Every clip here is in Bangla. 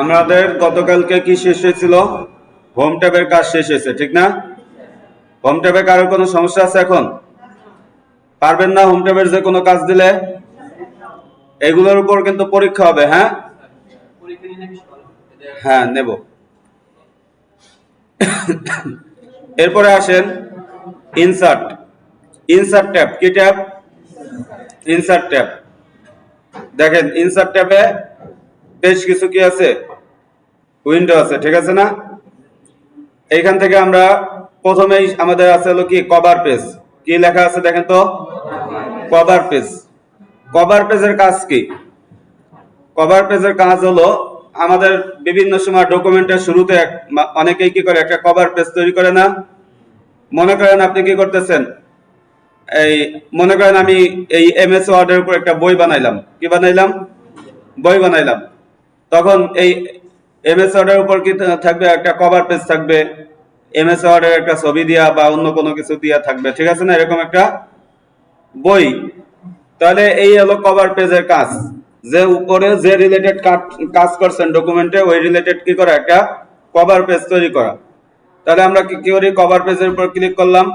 আমাদের গতকালকে কি শেষ হয়েছিল? হোম ট্যাবের কাজ শেষ হয়েছে, ঠিক না? হোম ট্যাবে কারোর কোনো সমস্যা আছে এখন? পারবেন না হোম ট্যাবের যে কোনো কাজ দিলে? এগুলোর উপর কিন্তু পরীক্ষা হবে, হ্যাঁ? হ্যাঁ, নেব। এরপরে আসেন ইনসার্ট। ইনসার্ট ট্যাব কি ট্যাব? Insert tab. দেখেন ইনসার্ট ট্যাবে বেশ কিছু কি আছে, উইন্ডো আছে, ঠিক আছে না? এইখান থেকে আমরা প্রথমেই আমাদের আছে হলো কি কভার পেজ। কি লেখা আছে দেখেন তো? Cover page. কভার পেজের কাজ কি? কভার পেজের কাজ হলো আমাদের বিভিন্ন সময় ডকুমেন্টের শুরুতে অনেকেই কি করে একটা কভার পেজ তৈরি করে না? মনে করেন আপনি কি করতেছেন, এই মনে করেন আমি এই এমএস ওয়ার্ডের উপর একটা বই বানাইলাম। কি বানাইলাম? বই বানাইলাম। তখন এই এমএস ওয়ার্ডের উপর কি থাকবে? একটা কভার পেজ থাকবে, এমএস ওয়ার্ডের একটা ছবি দিয়া বা অন্য কোনো কিছু দিয়া থাকবে, ঠিক আছে না? এরকম একটা বই। তাহলে এই হলো কভার পেজের কাজ, যে উপরে যে রিলেটেড কাজ করছেন ডকুমেন্টে ওই রিলেটেড কি করা, একটা কভার পেজ তৈরি করা। তাহলে আমরা কি করি? কভার পেজের উপর ক্লিক করলাম।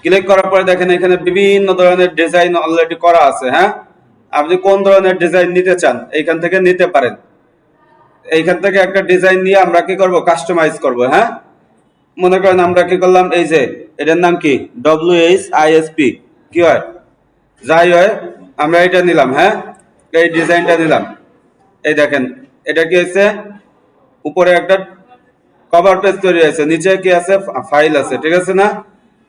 ক্লিক করার পরে দেখেন এখানে বিভিন্ন ধরনের ডিজাইন অলরেডি করা আছে, হ্যাঁ? আপনি কোন ধরনের ডিজাইন নিতে চান এইখান থেকে নিতে পারেন। এইখান থেকে একটা ডিজাইন নিয়ে আমরা কি করব? কাস্টমাইজ করব, হ্যাঁ? মনে করেন আমরা কি করলাম, এই যে এটার নাম কি WHISP, কি হয় যাই হয় আমরা এটা নিলাম, হ্যাঁ? এই ডিজাইনটা নিলাম। এই দেখেন এটা কি হয়েছে, উপরে একটা কভার পেজ তৈরি হয়েছে, নিচে কি আছে? ফাইল আছে, ঠিক আছে না?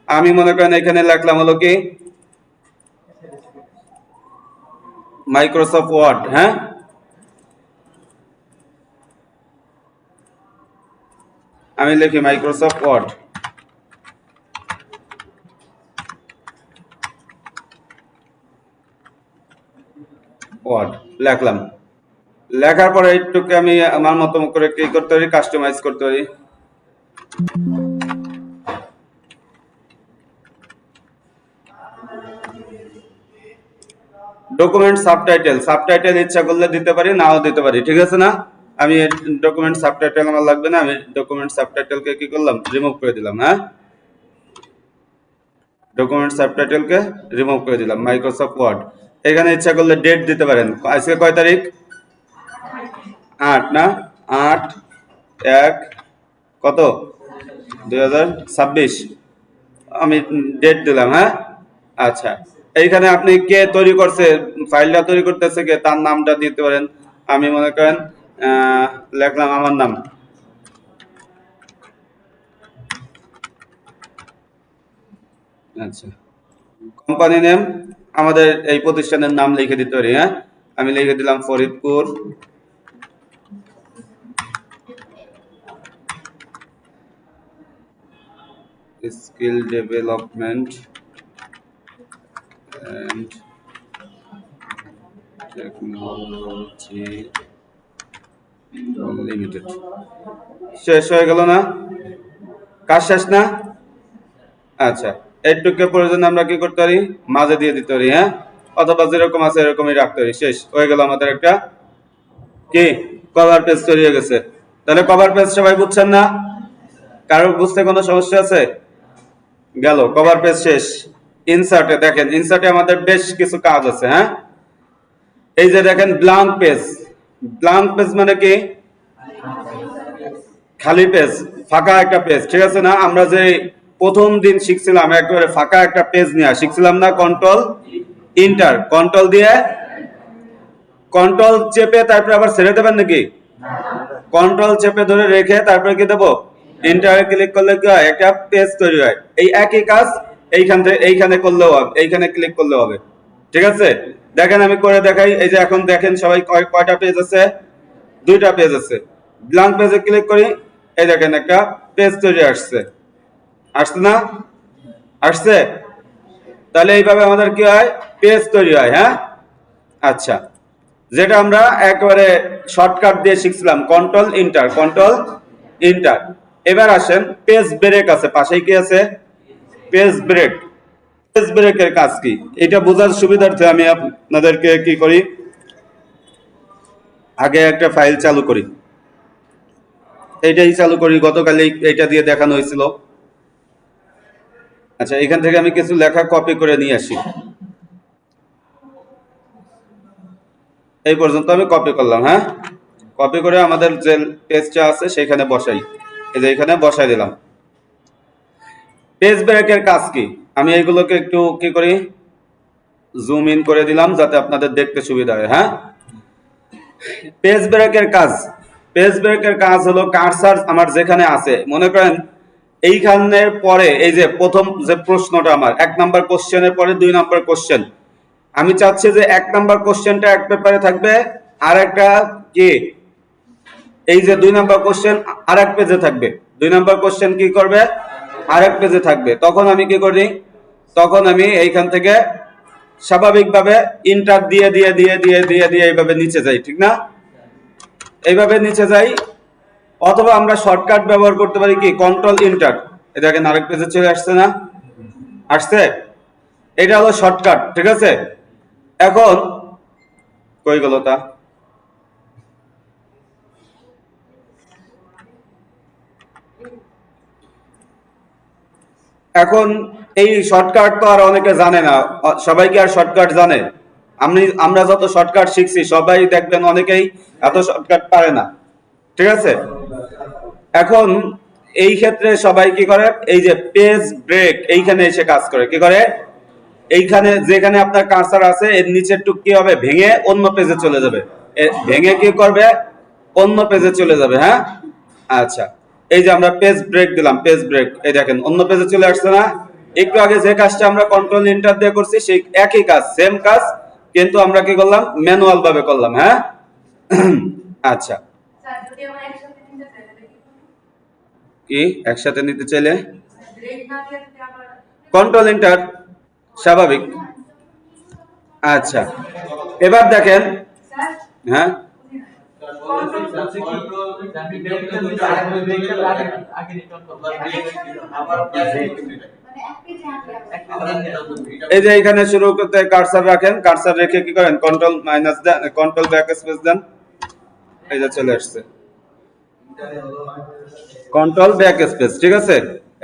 আমি মনে করেন এখানে লিখলাম হলো কি মাইক্রোসফট ওয়ার্ড, হ্যাঁ? আমি লিখি মাইক্রোসফট ওয়ার্ড। ওয়ার্ড লিখলাম। লেখার পরে একটুকে আমি আমার মতো করে কি করতে পারি? কাস্টমাইজ করতে পারি। ডকুমেন্ট সাবটাইটেল, সাবটাইটেল ইচ্ছা করলে দিতে পারি, নাও দিতে পারি, ঠিক আছে না? আমি ডকুমেন্ট সাবটাইটেল আমার লাগবে না, আমি ডকুমেন্ট সাবটাইটেলকে কি করলাম? রিমুভ করে দিলাম, হ্যাঁ? ডকুমেন্ট সাবটাইটেলকে রিমুভ করে দিলাম। Microsoft Word. এখানে ইচ্ছা করলে ডেট দিতে পারেন। আজকে কয় তারিখ? 8 না? 8 1 কত 2026। আমি ডেট দিলাম, হ্যাঁ? আচ্ছা, এইখানে আপনি কে তৈরি করছে, ফাইলটা তৈরি করতেছে কে, তার নামটা দিতে পারেন। আমি মনে করেন লিখলাম আমার নাম। আচ্ছা, কোম্পানি নেম আমাদের এই প্রতিষ্ঠানের নাম লিখে দিতে পারি, হ্যাঁ? আমি লিখে দিলাম Faridpur skill development and technology limited. শেষ হয়ে গেল না? কাজ শেষ না? আচ্ছা, এইটুকু প্রয়োজন আমরা কি করতে পারি? মাঝে দিয়ে দিতে পারি, হ্যাঁ? অথবা যেরকম আছে এরকমই রাখতে পারি। শেষ হয়ে গেল আমাদের একটা কি কভার পেজ তৈরি হয়ে গেছে। তাহলে কভার পেজ সবাই বুঝছেন না? কারো বুঝতে কোনো সমস্যা আছে? গেল কভার পেজ শেষ। ইনসার্টে দেখেন, ইনসার্টে আমাদের বেশ কিছু কাজ আছে, হ্যাঁ? এই যে দেখেন ব্ল্যাঙ্ক পেজ। ব্ল্যাঙ্ক পেজ মানে কি? খালি পেজ, ফাঁকা একটা পেজ, ঠিক আছে না? আমরা যে প্রথম দিন শিখছিলাম একেবারে ফাঁকা একটা পেজ নিয়ে শিখছিলাম না? কন্ট্রোল ইন্টার, কন্ট্রোল দিয়ে কন্ট্রোল চেপে তারপরে আবার ছেড়ে দেবেন নাকি? কন্ট্রোল চেপে ধরে রেখে তারপরে কি দেবো? এন্টারে ক্লিক করলে কি হয়? একটা পেজ তৈরি হয়। এই একই কাজ এইখান থেকে এইখানে করলেও হবে, এইখানে ক্লিক করলেও হবে, ঠিক আছে? দেখেন আমি করে দেখাই। এই যে এখন দেখেন সবাই কয়টা পেজ আছে? 2টা পেজ আছে। ব্ল্যাঙ্ক পেজে ক্লিক করি, এই দেখেন একটা পেজ তৈরি আসছে। আসছে না? আসছে? তাহলে এইভাবে আমাদের কি হয়? পেজ তৈরি হয়, হ্যাঁ? আচ্ছা, যেটা আমরা একেবারে শর্টকাট দিয়ে শিখছিলাম কন্ট্রোল ইন্টার, কন্ট্রোল ইন্টার। এবার আসেন পেজ ব্রেক আছে, পাশেই কি আছে? Page break. পেজ ব্রেকের কাজ কি এটা বোঝার সুবিধার্থে আমি আপনাদেরকে কি করি, আগে একটা ফাইল চালু করি, এইটাই চালু করি, গতকাল এইটা দিয়ে দেখানো হয়েছিল। আচ্ছা, এখান থেকে আমি কিছু লেখা কপি করে নিয়ে আসি, এই পর্যন্ত আমি কপি করলাম। হ্যাঁ, কপি করে আমাদের যে পেজটা আছে সেখানে বসাই, এই যে এখানে বসাই দিলাম। পেজ ব্রেকের কাজ কি, আমি এইগুলোকে একটু কি করি, জুম ইন করে দিলাম যাতে আপনাদের দেখতে সুবিধা হয়। হ্যাঁ, পেজ ব্রেকের কাজ, পেজ ব্রেকের কাজ হলো কার্সার আমার যেখানে আছে, মনে করেন এইখানের পরে এই যে প্রথম যে প্রশ্নটা আমার 1 নাম্বার কোশ্চেনের পরে 2 নাম্বার কোশ্চেন, আমি চাচ্ছি যে 1 নাম্বার কোশ্চেনটা এক পেপারে থাকবে, আর একটা কি এই যে 2 নাম্বার কোশ্চেন আরেক পেজে থাকবে, 2 নাম্বার কোশ্চেন কি করবে আরেক পেজে থাকবে। তখন আমি কি করি, তখন আমি এইখান থেকে স্বাভাবিকভাবে ইন্টার দিয়ে দিয়ে দিয়ে দিয়ে দিয়ে দিয়ে এইভাবে নিচে যাই, ঠিক না, এইভাবে নিচে যাই। অথবা আমরা শর্টকাট ব্যবহার করতে পারি কি, কন্ট্রোল ইন্টার, এই দেখেন আরেক পেজে চলে আসছে না, আসছে, এটা হলো শর্টকাট, ঠিক আছে। এখন কই গেল তা, এখন এই শর্টকাট তো আর অনেকে জানে না, সবাই কি আর শর্টকাট জানে? আমরা যত শর্টকাট শিখছি সবাই দেখবেন অনেকেই এত শর্টকাট পারে না, ঠিক আছে। এখন এই ক্ষেত্রে সবাই কি করে, এই যে পেজ ব্রেক এইখানে এসে কাজ করে, কি করে, এইখানে যেখানে আপনার কার্সার আছে এর নিচের টুক কি হবে, ভেঙে অন্য পেজে চলে যাবে, ভেঙে কি করবে, অন্য পেজে চলে যাবে। হ্যাঁ, আচ্ছা, এই যে আমরা পেজ ব্রেক দিলাম, পেজ ব্রেক, এই দেখেন অন্য পেজে চলে আসছে না। একটু আগে যে কাজটা আমরা কন্ট্রোল এন্টার দিয়ে করছি সেই একই কাজ, সেম কাজ, কিন্তু আমরা কি করলাম, ম্যানুয়াল ভাবে করলাম। হ্যাঁ, আচ্ছা, কি একসাথে নিতে চাইলে কন্ট্রোল এন্টার, স্বাভাবিক। আচ্ছা, এবার দেখেন, হ্যাঁ এই যে এখানে শুরু করতে কার্সার রাখেন, কার্সার রেখে কি করেন, কন্ট্রোল মাইনাস দেন, কন্ট্রোল ব্যাক স্পেস দেন, এই যে চলে আসছে কন্ট্রোল ব্যাক স্পেস, ঠিক আছে।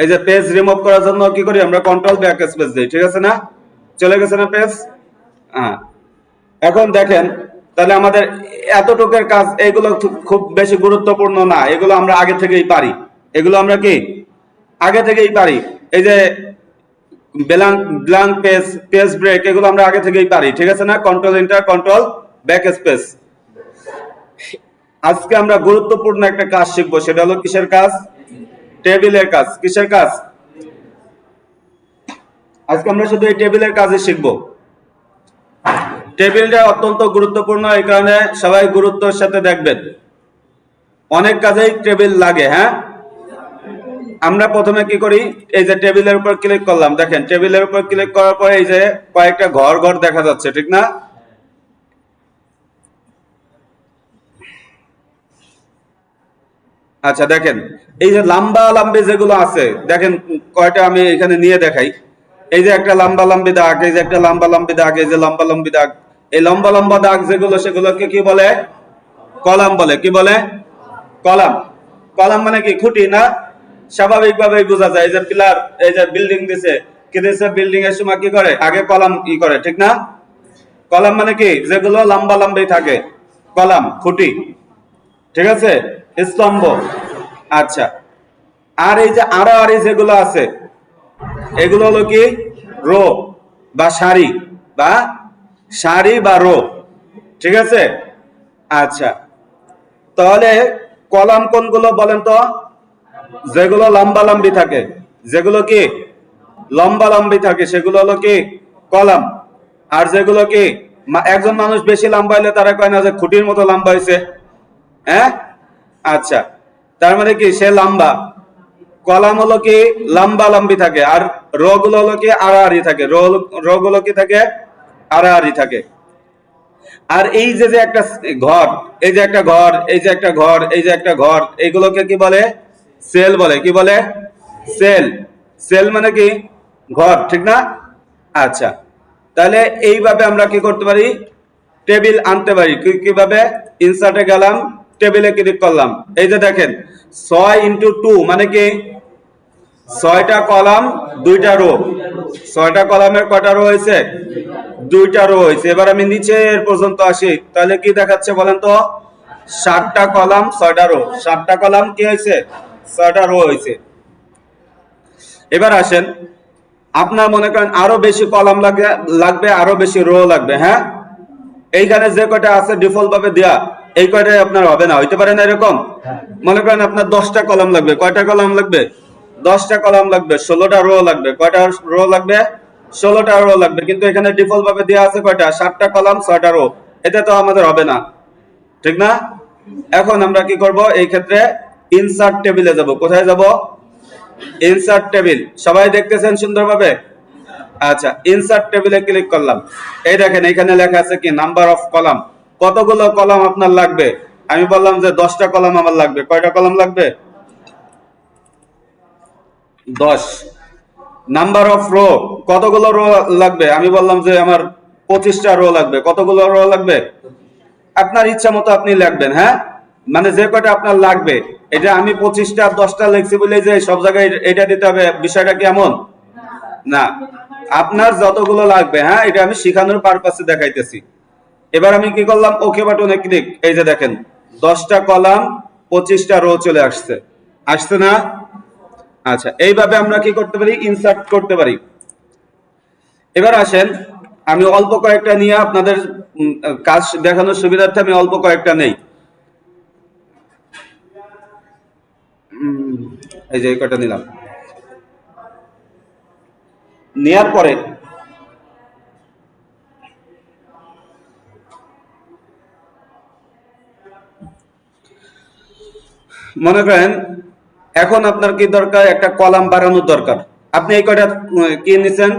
এই যে পেজ রিমুভ করার জন্য কি করি আমরা, কন্ট্রোল ব্যাক স্পেস দেই, ঠিক আছে না, চলে গেছে না পেজ। হ্যাঁ, এখন দেখেন তাহলে আমাদের এতটুকের কাজ, এগুলো খুব বেশি গুরুত্বপূর্ণ না, এগুলো আমরা আগে থেকেই পারি, এগুলো আমরা কি আগে থেকেই পারি। এই যে blank blank page, page break, এগুলো আমরা আগে থেকেই পারি, ঠিক আছে না, control enter, control backspace. আজকে আমরা গুরুত্বপূর্ণ একটা কাজ শিখবো, সেটা হলো কিসের কাজ, টেবিলের কাজ। কিসের কাজ, আজকে আমরা শুধু এই টেবিলের কাজই শিখবো। টেবিলটা অত্যন্ত গুরুত্বপূর্ণ, এই কারণে সবাই গুরুত্বের সাথে দেখবেন, অনেক কাজেই টেবিল লাগে। হ্যাঁ, আমরা প্রথমে কি করি, এই যে টেবিলের উপর ক্লিক করলাম, দেখেন টেবিলের উপর ক্লিক করার পরে এই যে কয়েকটা ঘর ঘর দেখা যাচ্ছে, ঠিক না, আচ্ছা দেখেন এই যে লম্বা লম্বি যেগুলো আছে, দেখেন কয়টা আমি এখানে নিয়ে দেখাই। এই যে একটা লম্বা লম্বি দাগ, এই যে একটা লম্বা লম্বি দাগ, এই যে লম্বা লম্বি দাগ, এই লম্বা লম্বা দাগ যেগুলো সেগুলোকে কি বলে, কলাম বলে। কি বলে, কলাম। কলাম মানে কি, খুঁটি না, স্বাভাবিকভাবে বোঝা যায়। এই যে পিলার, এই যে বিল্ডিং দিছে, কি দিছে, বিল্ডিং এর সময় কি করে, আগে কলাম ই করে, ঠিক না। কলাম মানে কি, যেগুলো লম্বা লম্বি থাকে, কলাম, খুঁটি, ঠিক আছে, স্তম্ভ। আচ্ছা, আর এই যে আড়াআড়ি যেগুলো আছে এগুলো হলো কি, রো বা সারি, বা সারি বা রো, ঠিক আছে। আচ্ছা, তাহলে কলাম কোনগুলো বলেন তো, যেগুলো লম্বা লম্বি থাকে, যেগুলো কি লম্বা লম্বি থাকে সেগুলো হলো কি কলাম। আর যেগুলো কি একজন মানুষ বেশি লম্বা হইলে তারা কয় না যে খুঁটির মতো লম্বা হয়েছে, হ্যাঁ, আচ্ছা, তার মানে কি সে লম্বা। কলাম হলো কি লম্বা লম্বি থাকে, আর রো গুলো হলো কি আড়াআড়ি থাকে, রো গুলো কি থাকে, আড়াআড়ি থাকে। আর এই যে যে একটা ঘর, এই যে একটা ঘর, এই যে একটা ঘর, এই যে একটা ঘর, এইগুলোকে কি বলে, সেল বলে। কি বলে, সেল। সেল মানে কি, ঘর, ঠিক না। আচ্ছা, তাহলে এইভাবে আমরা কি করতে পারি, টেবিল আনতে পারি কিভাবে? ইনসার্টে গেলাম, টেবিলে ক্লিক করলাম, এই যে দেখেন 6 × 2 মানে কি 6টা কলাম 2টা রো, 6টা কলামের কয়টা রো হয়েছে? 2টা রো হয়েছে। এবার আমি নিচের পর্যন্ত আসি, তাহলে কি দেখাচ্ছে বলেন তো? 7টা কলাম 6টা রো, 7টা কলাম কি হয়েছে? 6টা রো হয়েছে। এবার আসেন, আপনার মনে করেন আরো বেশি কলাম লাগবে, আরো বেশি রো লাগবে, হ্যাঁ? এইখানে যে কয়টা আছে ডিফল্ট ভাবে দেয়া, এই কয়টাই আপনার হবে না, হইতে পারে না এরকম? মনে করেন আপনার 10টা কলাম লাগবে, কয়টা কলাম লাগবে? 10টা কলাম লাগবে, 16টা রো লাগবে, কয়টা রো লাগবে? 16টা রো লাগবে, কিন্তু এখানে ডিফল্ট ভাবে দেয়া আছে কয়টা? 7টা কলাম 6টা রো, এটা তো আমাদের হবে না, ঠিক না? এখন আমরা কি করব? এই ক্ষেত্রে ইনসার্ট টেবিলে যাব। কোথায় যাব? Insert table. সবাই দেখতেছেন সুন্দরভাবে? আচ্ছা, ইনসার্ট টেবিলে ক্লিক করলাম, এই দেখেন এখানে লেখা আছে কি নাম্বার অফ কলাম, কতগুলো কলাম আপনার লাগবে? আমি বললাম যে 10টা কলাম আমার লাগবে। কয়টা কলাম লাগবে? 10। নাম্বার অফ রো, কতগুলো রো লাগবে? আমি বললাম যে আমার 25টা রো লাগবে। কতগুলো রো লাগবে? আপনার ইচ্ছা মতো আপনি লিখবেন, হ্যাঁ? মানে যে কয়টা আপনার লাগবে, এটা আমি 25টা 10টা লিখছি বলে যে সব জায়গায় এটা দিতে হবে, বিষয়টা কি এমন না। আপনার যতগুলো লাগবে, হ্যাঁ, এটা আমি শেখানোর পারপাসে দেখাইতেছি। এবার আমি কি করলাম? ওকে বাটনে ক্লিক, এই যে দেখেন 10টা কলাম 25টা রো চলে আসছে, আসছে না? আচ্ছা, এইভাবে আমরা কি করতে পারি? ইনসার্ট করতে পারি। এবার আসেন, আমি অল্প কয়েকটা নিয়ে আপনাদের কাজ দেখানোর সুবিধার্থে আমি অল্প কয়েকটা নেই। এই যে কয়টা নিলাম, নেয়ার পরে মনে করেন এখন আপনার কি দরকার? একটা কলাম বাড়ানোর দরকার। আপনি এই কয়টা কি নিছেন?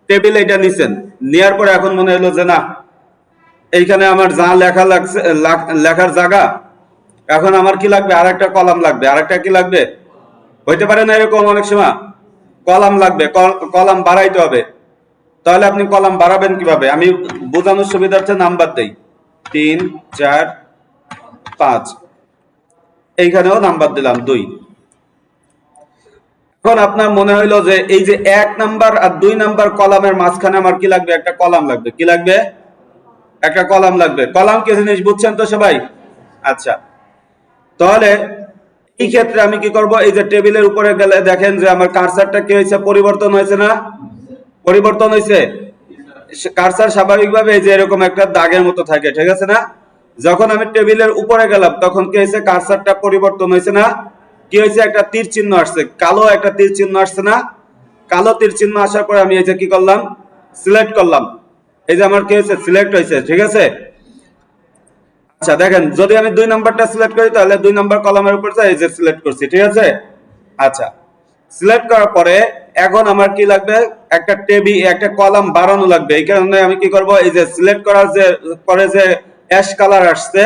টেবিল এটা নিছেন, নেয়ার পরে এখন মনে হলো যে না, এইখানে আমার যা লেখা লাগছে, লেখার জায়গা, এখন আমার কি লাগবে? আরেকটা কলাম লাগবে। আরেকটা কি লাগবে? হইতে পারে না এরকম অনেক সময় কলাম লাগবে, কলাম বাড়াইতে হবে। তাহলে আপনি কলাম বাড়াবেন কিভাবে? আমি বোঝানোর সুবিধার্থে নাম্বার দেই, 3 4 5, এইখানেও নাম্বার দিলাম 2। এখন আপনার মনে হইলো যে এই যে 1 নাম্বার আর 2 নাম্বার কলামের মাঝখানে আমার কি লাগবে? একটা কলাম লাগবে। কি লাগবে? একটা কলাম লাগবে। কলাম কি জিনিস বুঝছেন তো সবাই? আচ্ছা, তাহলে এই ক্ষেত্রে আমি কি করব? এই যে টেবিলের উপরে গেলে দেখেন যে আমার কার্সারটা কি হয়েছে? পরিবর্তন হয়েছে না? পরিবর্তন হয়েছে। কার্সার স্বাভাবিকভাবে এই যে এরকম একটা দাগের মতো থাকে, ঠিক আছে না? যখন আমি টেবিলের উপরে গেলাম তখন কি হয়েছে? কার্সারটা পরিবর্তন হয়েছে না? কি হয়েছে? একটা তীর চিহ্ন আসছে, কালো একটা তীর চিহ্ন আসছে না? কালো তীর চিহ্ন আসার পরে আমি এই যে কি করলাম? সিলেক্ট করলাম, এই যে আমার কি হয়েছে? সিলেক্ট হয়েছে, ঠিক আছে? আচ্ছা দেখেন, যদি আমি 2 নাম্বারটা সিলেক্ট করি তাহলে 2 নাম্বার কলামের উপর এই যে সিলেক্ট করছি, ঠিক আছে? আচ্ছা, সিলেক্ট করার পরে এখন আমার কি লাগবে? একটা টেবিল, একটা কলাম বাড়ানো লাগবে। এই কারণে আমি কি করব? এই যে সিলেক্ট করার যে পরে যে অ্যাশ কালার আসছে,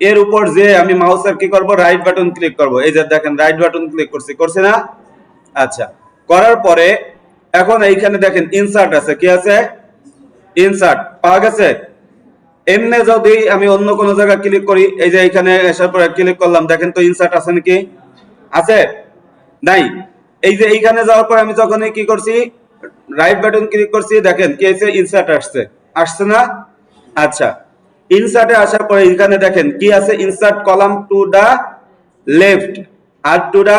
এর উপর যে আমি মাউসের কি করব? রাইট বাটন ক্লিক করব। এই যে দেখেন রাইট বাটন ক্লিক করছি না? আচ্ছা, করার পরে এখন এইখানে দেখেন ইনসার্ট আছে, কি আছে? ইনসার্ট পাওয়া গেছে। এমনি যদি আমি অন্য কোন জায়গায় ক্লিক করি, এই যে এখানে আসার পরে ক্লিক করলাম, দেখেন তো ইনসার্ট আছে নাকি? আছে? নাই। এই যে এইখানে যাওয়ার পর আমি যখনই কি করছি? রাইট বাটন ক্লিক করছি, দেখেন কি হয়েছে? ইনসার্ট আসছে, আসছে না? আচ্ছা, ইনসার্টে আসার পরে এখানে দেখেন কি আছে? Insert column to the left আর টু দা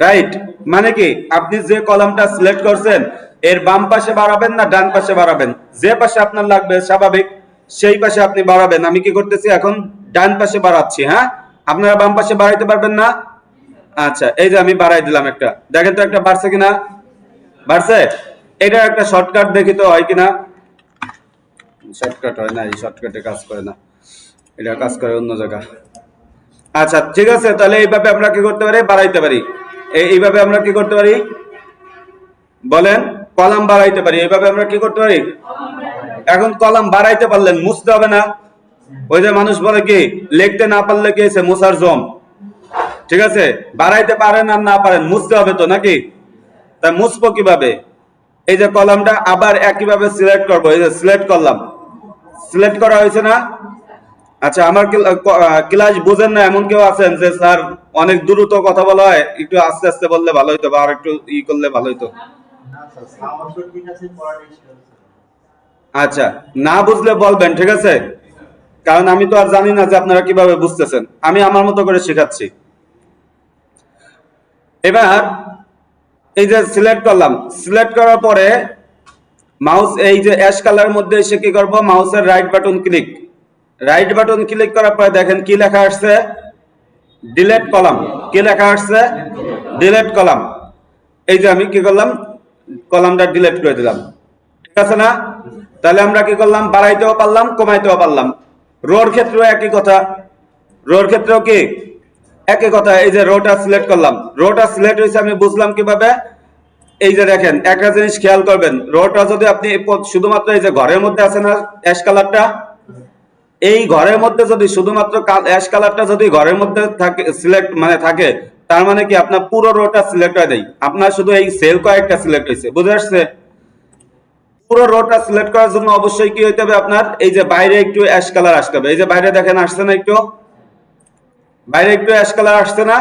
রাইট। মানে কি? আপনি যে কলামটা সিলেক্ট করছেন এর বাম পাশে বাড়াবেন না ডান পাশে বাড়াবেন? যে পাশে আপনার লাগবে স্বাভাবিক সেই পাশে আপনি বাড়াবেন। আমি কি করতেছি? এখন ডান পাশে বাড়াচ্ছি, হ্যাঁ? আপনারা বাম পাশে বাড়াইতে পারবেন না? আচ্ছা, এই যে আমি বাড়াই দিলাম একটা, দেখেন তো একটা বাড়ছে কিনা? বাড়ছে? এটা একটা শর্টকাট দেখি তো হয় কিনা? শর্টকাট হয় না, এই শর্টকাটে কাজ করে না, এটা কাজ করে অন্য জায়গা। আচ্ছা ঠিক আছে, তাহলে এইভাবে আমরা কি করতে পারি? বাড়াইতে পারি। এইভাবে আমরা কি করতে পারি বলেন? কলাম বাড়াইতে পারি। এইভাবে আমরা কি করতে পারি? এখন কলাম বাড়াইতে পারলেন, মুছতে হবে না। ওই যে মানুষ বলে কি, লিখতে না পারলে কি হয়েছে? মুছার জম, ঠিক আছে? বাড়াইতে পারেন আর না পারেন, মুছতে হবে তো নাকি? তা মুছবো কিভাবে? এই যে কলামটা আবার একইভাবে সিলেক্ট করবো, এই যে সিলেক্ট করলাম, সিলেক্ট করা হয়েছে না? আচ্ছা, আমার ক্লাস বুঝেন না এমন কেউ আছেন যে স্যার অনেক দ্রুত কথা বলা হয়, একটু আস্তে আস্তে বললে ভালো হতো, বা আর একটু করলে ভালো হতো? আচ্ছা, না বুঝলে বলবেন, ঠিক আছে? কারণ আমি তো আর জানি না যে আপনারা কিভাবে বুঝতেছেন, আমি আমার মতো করে শেখাচ্ছি। এবার এই যে সিলেক্ট করলাম, সিলেক্ট করার পরে মাউস এই যে অ্যাশ কালারের মধ্যে এসে কি করব, মাউসের right button click, right button click করার পরে দেখেন কি লেখা আসছে, ডিলিট কলাম। কি লেখা আসছে? Delete column. এই যে আমি কি করলাম, কলামটা ডিলিট করে দিলাম, ঠিক আছে না? তাহলে আমরা কি করলাম, বাড়াইতেও পারলাম কমাইতেও পারলাম। রোর ক্ষেত্রেও একই কথা, রোর ক্ষেত্রেও কি একই কথা। এই যে রোটা সিলেক্ট করলাম, রোটা সিলেক্ট হয়েছে আমি বুঝলাম কিভাবে, এই যে দেখেন একটা জিনিস খেয়াল করবেন, রোটা যদি আপনি শুধুমাত্র এই যে ঘরের মধ্যে আছে না অ্যাশ কালারটা, এই ঘরের মধ্যে যদি শুধুমাত্র অ্যাশ কালারটা যদি ঘরের মধ্যে থাকে, সিলেক্ট মানে থাকে, তার মানে কি আপনার পুরো রোটা সিলেক্ট হয়ে যায়, আপনার শুধু এই সেল কয়েকটা সিলেক্ট হয়েছে, বুঝে আসছে? পুরো রোটা সিলেক্ট করার জন্য অবশ্যই কি হইতে হবে, আপনার এই যে বাইরে একটু অ্যাশ কালার আসতে হবে। এই যে বাইরে দেখেন আসছে না, একটু বাইরে একটু অ্যাশ কালার আসছে না,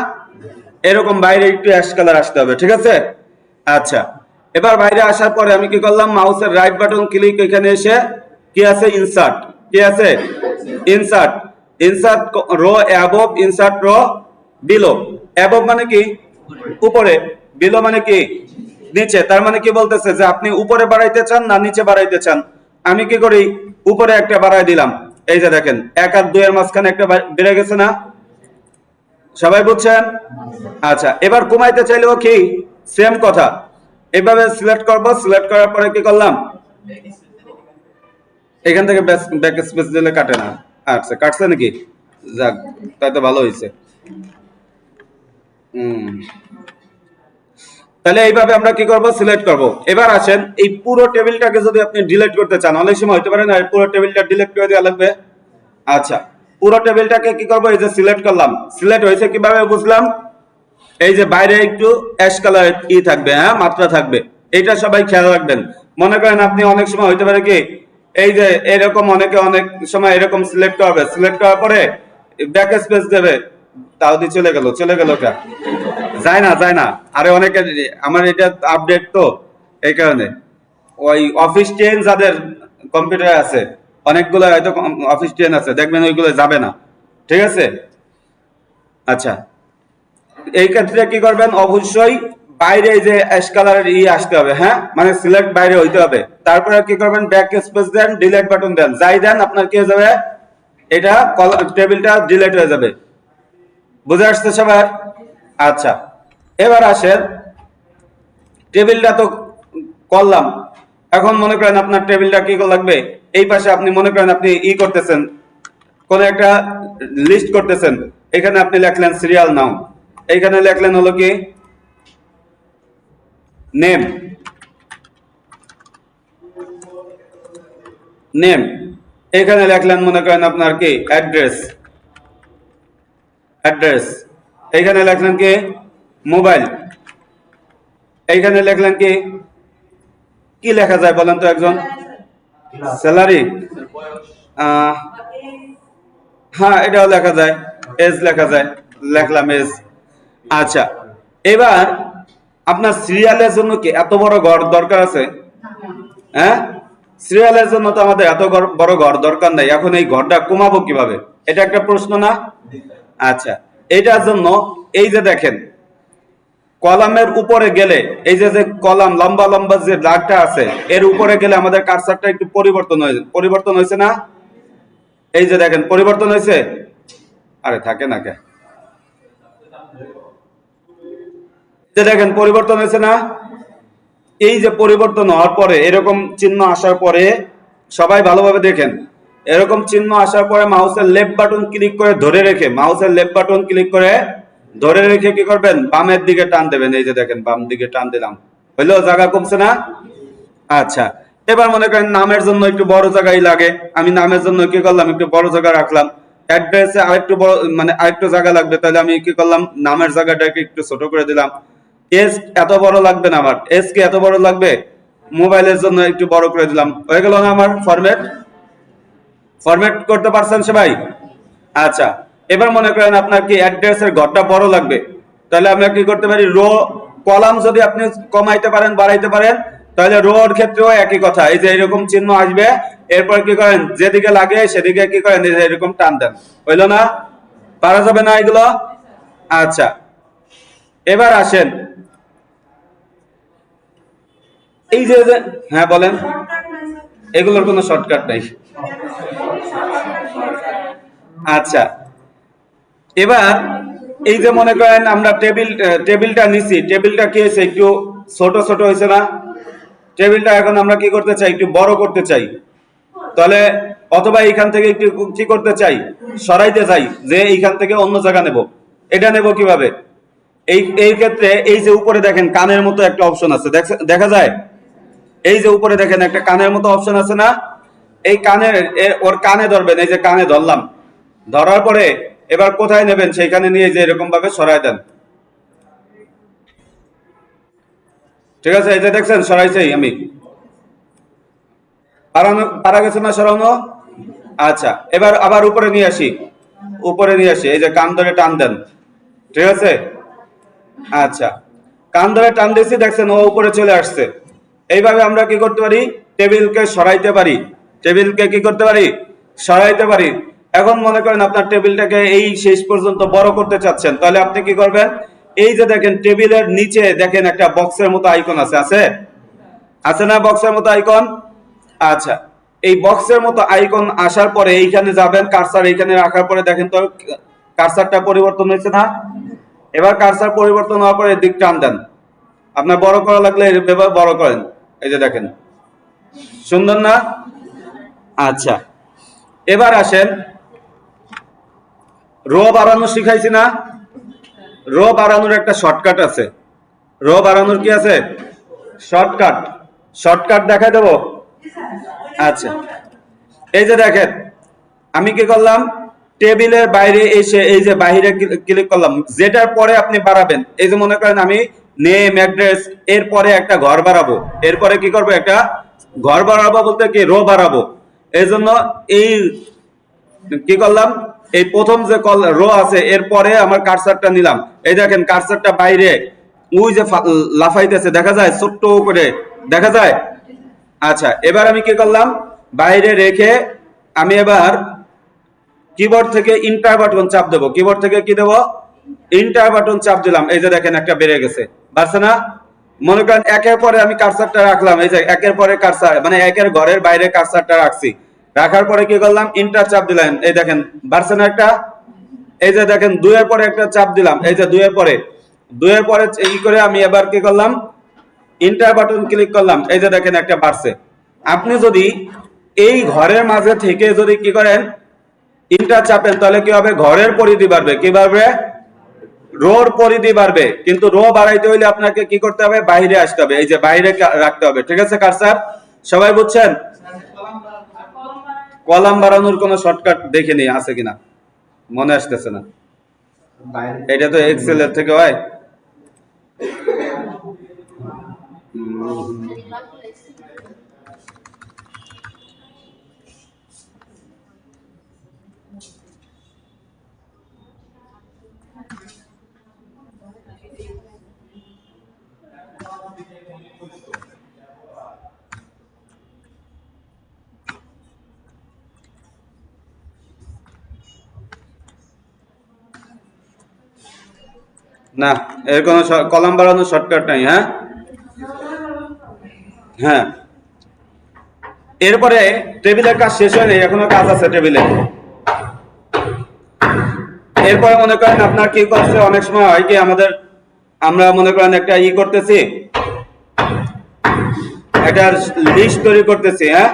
এরকম বাইরে একটু অ্যাশ কালার আসতে হবে, ঠিক আছে? আচ্ছা, এবার বাইরে আসার পরে আমি কি করলাম, মাউসের রাইট বাটন ক্লিক, এখানে এসে কি আছে, ইনসার্ট। কি আছে? Insert. Insert row above, insert row below. Above মানে কি উপরে, বিলো মানে কি নিচে। তার মানে কি বলতেছে যে আপনি উপরে বাড়াইতে চান না নিচে বাড়াইতে চান। আমি কি করি, উপরে একটা বাড়াই দিলাম। এই যে দেখেন 1 আর 2 এর মাঝখানে একটা বেড়ে গেছে না? সবাই বুঝছেন? আচ্ছা, এবার কমাইতে চাইলেও কি সেম কথা, এভাবে সিলেক্ট করব, সিলেক্ট করার পরে কি করলাম, এখান থেকে ব্যাক স্পেস দিলে কাটে না। আচ্ছা, কাটছে নাকি? যাক, তাই তো ভালো হয়েছে। তাহলে এইভাবে আমরা কি করব, সিলেক্ট করব। এবার আসেন, এই পুরো টেবিলটাকে যদি আপনি ডিলিট করতে চান, অনেক সময় হতে পারে না পুরো টেবিলটা ডিলিট করে দেওয়া লাগবে। আচ্ছা, পুরো টেবিলটাকে কি করব, এই যে সিলেক্ট করলাম, সিলেক্ট হয়েছে কিভাবে বুঝলাম, এই যে বাইরে একটু অ্যাশ কালার ই থাকবে, হ্যাঁ মাত্রা থাকবে, এটা সবাই খেয়াল রাখবেন। মনে করেন আপনি অনেক সময় হইতে পারে কি, এই যে এরকম অনেকে অনেক সময় এরকম সিলেক্ট করবে, সিলেক্ট করার পরে ব্যাক স্পেস দেবে, তাও দিয়ে চলে গেল, চলে গেল কা যায় না, যায় না। আরে অনেকে, আমার এটা আপডেট তো, এই কারণে ওই অফিস টেন যাদের কম্পিউটার আছে, অনেকগুলো হয়তো অফিস টেন আছে, দেখবেন ওইগুলো যাবে না, ঠিক আছে? আচ্ছা, এই ক্ষেত্রে কি করবেন, অবশ্যই বাইরে যে অ্যাশ কালারের আসতে হবে, হ্যাঁ মানে সিলেক্ট বাইরে হইতে হবে। তারপরে কি করবেন, ব্যাক স্পেস দেন, ডিলিট বাটন দেন, যাই দেন আপনার কি হয়ে যাবে, এটা টেবিলটা ডিলিট হয়ে যাবে। বুঝে আসছে সবার? আচ্ছা, এবার আসেন, টেবিলটা তো করলাম, এখন মনে করেন আপনার টেবিলটা কি লাগবে, এই পাশে আপনি মনে করেন আপনি করতেছেন, কোন একটা লিস্ট করতেছেন, এখানে আপনি লিখলেন সিরিয়াল নাম, এইখানে লিখলেন হলো কি নেম, নেম, এখানে লিখলেন মনে করেন আপনার কি অ্যাড্রেস, অ্যাড্রেস, এইখানে লিখলেন কি মোবাইল, এইখানে লিখলেন কি, কি লেখা যায় বলেন তো একজন, স্যালারি, হ্যাঁ এটাও লেখা যায়, এজ লেখা যায়, লেখলাম এজ। আচ্ছা, এবার আপনার সিরিয়ালের জন্য কি এত বড় ঘর দরকার আছে? হ্যাঁ, সিরিয়ালের জন্য তো আমাদের এত বড় ঘর দরকার নাই, এখন এই ঘরটা কমাবো কিভাবে, এটা একটা প্রশ্ন না? আচ্ছা, এটার জন্য এই যে দেখেন কলামের উপরে গেলে, এই যে যে কলাম লম্বা লম্বা যে দাগটা আছে, এর উপরে গেলে আমাদের কার্সারটা একটু পরিবর্তন হয়েছে না? এই যে দেখেন পরিবর্তন হয়েছে, আরে থাকে না কে, যে দেখেন পরিবর্তন হয়েছে না? এই যে পরিবর্তন হওয়ার পরে এরকম চিহ্ন আসার পরে, সবাই ভালোভাবে দেখেন, এরকম চিহ্ন আসার পরে মাউসের লেফট বাটন ক্লিক করে ধরে রেখে, মাউসের লেফট বাটন ক্লিক করে ধরে রেখে কি করবেন, বামের দিকে টান দেবেন। এই যে দেখেন বাম দিকে টান দিলাম, হইলো, জায়গা কমছে না? আচ্ছা, এবার মনে করেন নামের জন্য একটু বড় জায়গায় লাগে, আমি নামের জন্য কি করলাম, একটু বড় জায়গা রাখলাম। অ্যাড্রেসে আরেকটু বড় মানে আরেকটু জায়গা লাগবে, তাহলে আমি কি করলাম, নামের জায়গাটাকে একটু ছোট করে দিলাম। এস এত বড় লাগবে না আমার, এস কি এত বড় লাগবে, মোবাইলের জন্য একটু বড় করে দিলাম, হয়ে গেল না আমার ফরম্যাট? ফরম্যাট করতে পারছেন সবাই? আচ্ছা, এবার মনে করেন আপনার কি অ্যাড্রেসের ঘরটা বড় লাগবে, তাহলে আমরা কি করতে পারি, রো কলাম যদি আপনি কমাইতে পারেন বাড়াইতে পারেন, তাহলে রোর ক্ষেত্রেও একই কথা, এই যে এরকম চিহ্ন আসবে, এরপর কি করেন যেদিকে লাগে সেদিকে কি করেন এরকম টান দেন, হইলো না? পারা যাবে না এগুলো? আচ্ছা, এবার আসেন এই যে হ্যাঁ বলেন, এগুলোর কোনো শর্টকাট নাই। আচ্ছা, এবার এই যে মনে করেন আমরা টেবিলটা নিছি, টেবিলটা কি হয়েছে একটু ছোট ছোট হয়েছে না? টেবিলটা এখন আমরা কি করতে চাই, একটু বড় করতে চাই, তাহলে অথবা এইখান থেকে একটু কি করতে চাই, সরাইতে চাই, যে এইখান থেকে অন্য জায়গা নেব, এটা নেব কিভাবে? এই এই ক্ষেত্রে এই যে উপরে দেখেন কানের মতো একটা অপশন আছে, দেখা যায়? এই যে উপরে দেখেন একটা কানের মতো অপশন আছে না? এই কানের ওর কানে ধরবেন, এই যে কানে ধরলাম, ধরার পরে এবার কোথায় নেবেন সেইখানে নিয়ে যে এরকম ভাবে সরাই দেন, ঠিক আছে? এই যে দেখছেন সরাইছেই আমি, পারা গেছে না সরানো? আচ্ছা, এবার আবার উপরে নিয়ে আসি, উপরে নিয়ে আসি, এই যে কান ধরে টান দেন, ঠিক আছে? আচ্ছা, কান ধরে টান দিয়েছি, দেখছেন ও উপরে চলে আসছে। এইভাবে আমরা কি করতে পারি, টেবিলকে সরাইতে পারি, টেবিলকে কি করতে পারি, সরাইতে পারি। এখন মনে করেন আপনার টেবিলটাকে এই শেষ পর্যন্ত বড় করতে চাচ্ছেন, তাহলে আপনি কি করবেন, এই যে দেখেন টেবিলের নিচে দেখেন একটা বক্সের মতো আইকন আছে, আছে আছে না বক্সের মতো আইকন? আচ্ছা, এই বক্সের মতো আইকন আসার পরে এইখানে যাবেন, কার্সার এইখানে রাখার পরে দেখেন তো কার্সারটা পরিবর্তন হয়েছে না? এবার কার্সার পরিবর্তন হওয়ার পরে দিক টান দেন, আপনার বড় করা লাগলে এভাবে বড় করেন, এই যে দেখেন, সুন্দর না? আচ্ছা, এবার আসেন, রো বাড়ানো শিখাইছি না? রো বাড়ানোর একটা শর্টকাট আছে, রো বাড়ানোর কি আছে শর্টকাট? শর্টকাট দেখাই দেবো। আচ্ছা, এই যে দেখেন আমি কি করলাম, টেবিলের বাইরে এসে এই যে বাইরে ক্লিক করলাম, যেটার পরে আপনি বাড়াবেন, এই যে মনে করেন আমি নেম অ্যাড্রেস এরপরে একটা ঘর বাড়াবো, এরপরে কি করবো, একটা ঘর বাড়াবো বলতে কি রো বাড়াবো, এই জন্য এই কি করলাম, এই প্রথম যে রো আছে এরপরে আমার কার্সারটা নিলাম, এই দেখেন কার্সারটা বাইরে ওই যে লাফাইতেছে, দেখা যায় ছোট্ট করে, দেখা যায়? আচ্ছা, এবার আমি কি করলাম, বাইরে রেখে আমি এবার কিবোর্ড থেকে ইন্টার বাটন চাপ দেবো, কিবোর্ড থেকে কি দেবো, ইন্টার বাটন চাপ দিলাম, এই যে দেখেন একটা বেড়ে গেছে, বাড়ছে না? মনে করেন একের পরে আমি কার্সারটা রাখলাম, এই যে একের পরে কার্সার মানে একের ঘরের বাইরে কার্সারটা রাখছি, রাখার পরে কি করলাম, ইন্টার চাপ দিলাম, এই দেখেন বাড়ছে না একটা? এই যে দেখেন দুইয়ের পরে একটা চাপ দিলাম, এই যে দুইয়ের পরে ই করে আমি এবার কি করলাম, ইন্টার বাটন ক্লিক করলাম, এই যে দেখেন একটা বাড়ছে। আপনি যদি এই ঘরের মাঝে থেকে যদি কি করেন ইন্টার চাপেন, তাহলে কি হবে, ঘরের পরিধি বাড়বে, কি বাড়বে, রোর পরিধি বাড়বে, কিন্তু রো বাড়াইতে হইলে আপনাকে কি করতে হবে, বাইরে আসতে হবে, এই যে বাইরে রাখতে হবে, ঠিক আছে? কার্সার সবাই বুঝছেন? কলাম বাড়ানোর কোন শর্টকাট দেখে নি আছে কিনা, মনে আসতেছে না, এটা তো এক্সেল এর থেকে হয়। না, এর কোনো কলাম বাড়ানোর শর্টকাট নাই। হ্যাঁ হ্যাঁ, এরপরে টেবিলের কাজ শেষ হয়নি, এখনো কাজ আছে টেবিলে। এরপরে মনে করেন আপনার কি করছে, অনেক সময় হয় কি আমাদের, আমরা মনে করেন একটা ই করতেছি, একটা লিস্ট তৈরি করতেছি, হ্যাঁ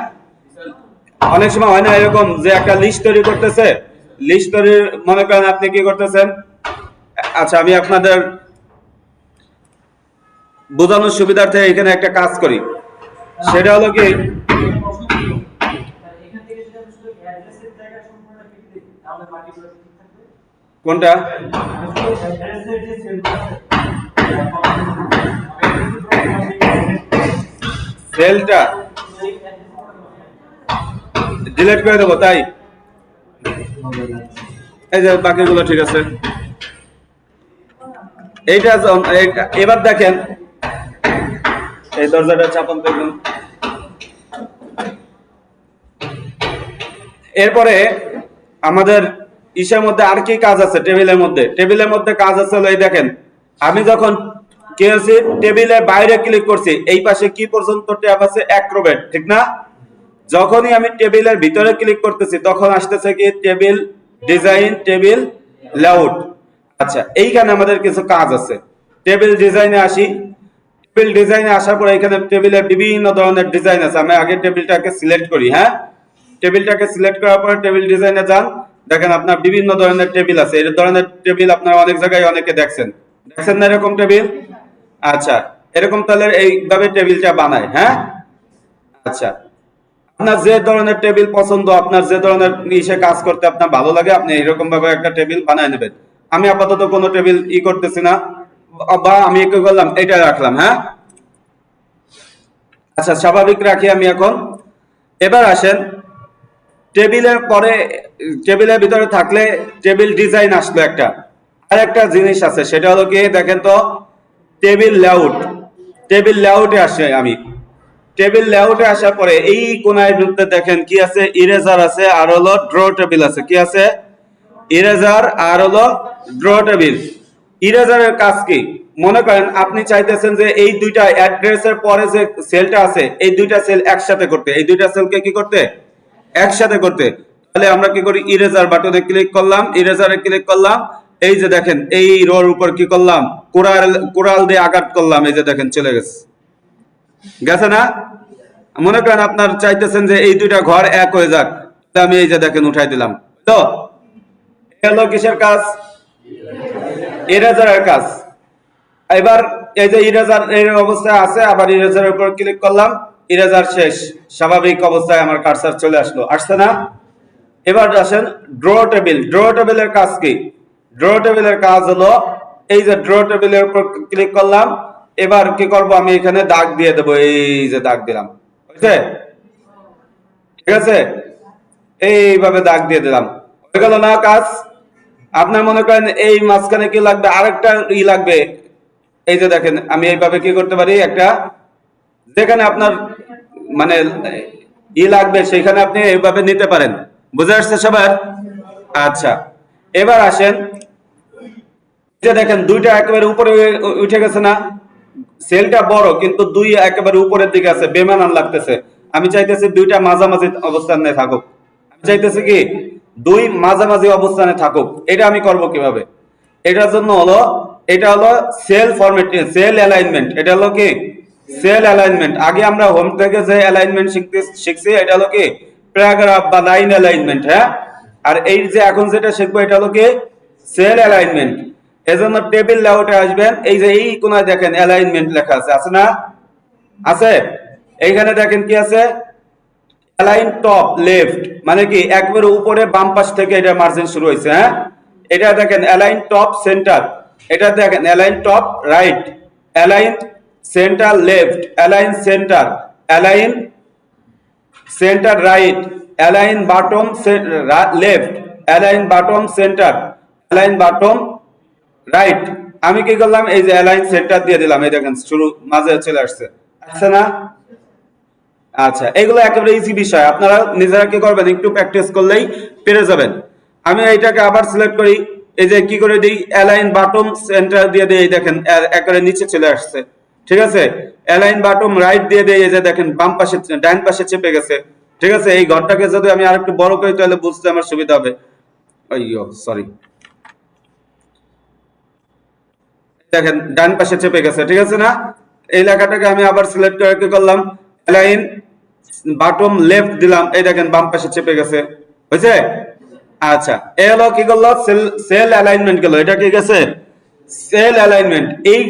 অনেক সময় হয় না এরকম যে একটা লিস্ট তৈরি করতেছে, লিস্ট তৈরির মনে করেন আপনি কি করতেছেন, আচ্ছা আমি আপনাদের বোঝানোর সুবিধার্থে এখানে একটা কাজ করি, সেটা হলো কি, কোনটা সেলটা ডিলিট করে দেবো তাই? এই যে বাকিগুলো ঠিক আছে। এবার দেখেন এই দরজাটা চাপান দেখুন। এরপরে আমাদের ইসের মধ্যে আর কি কাজ আছে? টেবিলের মধ্যে কাজ আছে হলো এই দেখেন, আমি যখন কি হচ্ছে টেবিলের বাইরে ক্লিক করছি, এই পাশে কি পর্যন্ত ট্যাব আছে? অ্যাক্রোবেট, ঠিক না? যখনই আমি টেবিলের ভিতরে ক্লিক করতেছি তখন আসতেছে কি টেবিল ডিজাইন, টেবিল লেআউট। আচ্ছা, এইখানে আমাদের কিছু কাজ আছে। টেবিল ডিজাইনে আসি। টেবিল ডিজাইনে আসার পরে এখানে টেবিলের বিভিন্ন ধরনের ডিজাইন আছে। আমি আগে টেবিলটাকে সিলেক্ট করি। হ্যাঁ, টেবিলটাকে সিলেক্ট করার পরে টেবিল ডিজাইনে যান। দেখেন আপনার বিভিন্ন ধরনের টেবিল আছে। এই ধরনের টেবিল আপনারা অনেক জায়গায় অনেকে দেখছেন না এরকম টেবিল? আচ্ছা, এরকম তাহলে এইভাবে টেবিলটা বানায়। হ্যাঁ, আচ্ছা, আপনার যে ধরনের টেবিল পছন্দ, আপনার যে ধরনের ইসে কাজ করতে আপনার ভালো লাগে, আপনি এরকম ভাবে একটা টেবিল বানায় নেবেন। আমি আপাতত কোনো টেবিল করতেছি না, বা আমি কি করলাম, এটা রাখলাম। হ্যাঁ, আচ্ছা, স্বাভাবিক রাখি আমি এখন। এবার আসেন টেবিলের পরে, টেবিলের ভিতরে থাকলে টেবিল ডিজাইন আসলো একটা। আর একটা জিনিস আছে, সেটা হলো কি দেখেন তো, টেবিল লেআউট। টেবিল লেআউটে আসে আমি। টেবিল লেআউটে আসার পরে এই কোনায় মধ্যে দেখেন কি আছে? ইরেজার আছে আর হলো ড্র টেবিল আছে। কি আছে? ইরেজার আর হলো ড্র টেবিল। ইরেজারের কাজ কি? মনে করেন আপনি চাইতেছেন যে এই দুইটা অ্যাড্রেসের পরে যে সেলটা আছে, এই দুইটা সেল একসাথে করতে, এই দুইটা সেলকে কি করতে? একসাথে করতে। তাহলে আমরা কি করি? ইরেজার বাটনে ক্লিক করলাম, ইরেজারে ক্লিক করলাম। এই যে দেখেন এই রোর উপর কি করলাম? কোরাল দিয়ে আঘাত করলাম। এই যে দেখেন চলে গেছে। গেছে না? মনে করেন আপনার চাইতেছেন যে এই দুইটা ঘর এক হয়ে যাক, আমি এই যে দেখেন উঠাই দিলাম। তো হলো কিসের কাজ? ইরেজারের কাজ। এবার এই যে ইরেজার এর অবস্থায় আছে, আবার ইরেজারের উপর ক্লিক করলাম, ইরেজার শেষ। স্বাভাবিক অবস্থায় আমার কার্সার চলে আসছে না? এবার আসেন ড্র টেবিল। ড্র টেবিলের কাজ কি? ড্র টেবিলের কাজ হলো এই যে ড্র টেবিলের উপর ক্লিক করলাম। এবার কি করব? আমি এখানে দাগ দিয়ে দেবো। এই যে দাগ দিলাম, বুঝছে? ঠিক আছে, এইভাবে দাগ দিয়ে দিলাম। হয়ে গেল না কাজ? আপনার মনে করেন এই মাঝখানে কি লাগবে? আরেকটা লাগবে। এই যে দেখেন আমি এইভাবে কি করতে পারি, একটা যেখানে আপনার মানে লাগবে সেখানে আপনি এইভাবে নিতে পারেন। বুঝে আসছে সবার? আচ্ছা, এবার আসেন, যে দেখেন দুইটা একেবারে উপরে উঠে গেছে না? সেলটা বড় কিন্তু দুই একেবারে উপরের দিকে আছে, বেমানান লাগতেছে। আমি চাইতেছি দুইটা মাঝামাঝি অবস্থানে থাকুক। আমি চাইতেছি কি দুই মাঝামাঝি অবস্থানে থাকুক। এটা আমি করব কিভাবে? এটার জন্য হলো, এটা হলো সেল ফরম্যাট, সেল অ্যালাইনমেন্ট। এটা হলো কি সেল অ্যালাইনমেন্ট। আগে আমরা হোম থেকে যে অ্যালাইনমেন্ট শিখছি, এটা হলো কি প্যারাগ্রাফ বা লাইন অ্যালাইনমেন্ট। হ্যাঁ, আর এই যে এখন যেটা শিখবো এটা হলো কি সেল অ্যালাইনমেন্ট। এজন্য টেবিল লেআউটে আসবেন। এই যে এই কোনায় দেখেন অ্যালাইনমেন্ট লেখা আছে, আছে না? আছে। এইখানে দেখেন কি আছে? অ্যালাইন টপ লেফট, মানে কি একবারে উপরে বাম পাশ থেকে এটা মার্জিন শুরু হয়েছে। হ্যাঁ, এটা দেখেন অ্যালাইন টপ সেন্টার। এটা দেখেন align top right, align centre left, align centre, align centre right, align bottom left, align bottom centre, align bottom right. আমি কি করলাম? এই যে অ্যালাইন সেন্টার দিয়ে দিলাম। এই দেখেন শুরু মাঝে চলে আসছে, আছে না? আচ্ছা, এগুলো একেবারে ইজি বিষয়। আপনারা নিজেরা কি করবেন? একটু প্র্যাকটিস করলেই পেরে যাবেন। আমি এইটাকে আবার সিলেক্ট করি। এই যে কি করে দিই? অ্যালাইন বটম সেন্টার দিয়ে দিই। এই দেখেন একেবারে নিচে চলে আসছে। ঠিক আছে, অ্যালাইন বটম রাইট দিয়ে দিই। এই যে দেখেন বাম পাশে, ডান পাশে চেপে গেছে। ঠিক আছে, এই ঘরটাকে যদি আমি আরেকটু বড় করি তাহলে বুঝতে আমার সুবিধা হবে। আইয়ো সরি, দেখেন ডান পাশে চেপে গেছে। ঠিক আছে না? এই লেখাটাকে আমি আবার সিলেক্ট করে কি করলাম? অ্যালাইন বটম লেফট দিলাম। এই দেখেন বাম পাশে চেপে গেছে। হয়েছে? আচ্ছা, এ হলো কি করলো? সেল অ্যালাইনমেন্ট গেল। এটা কি গেছে? Sell alignment. এই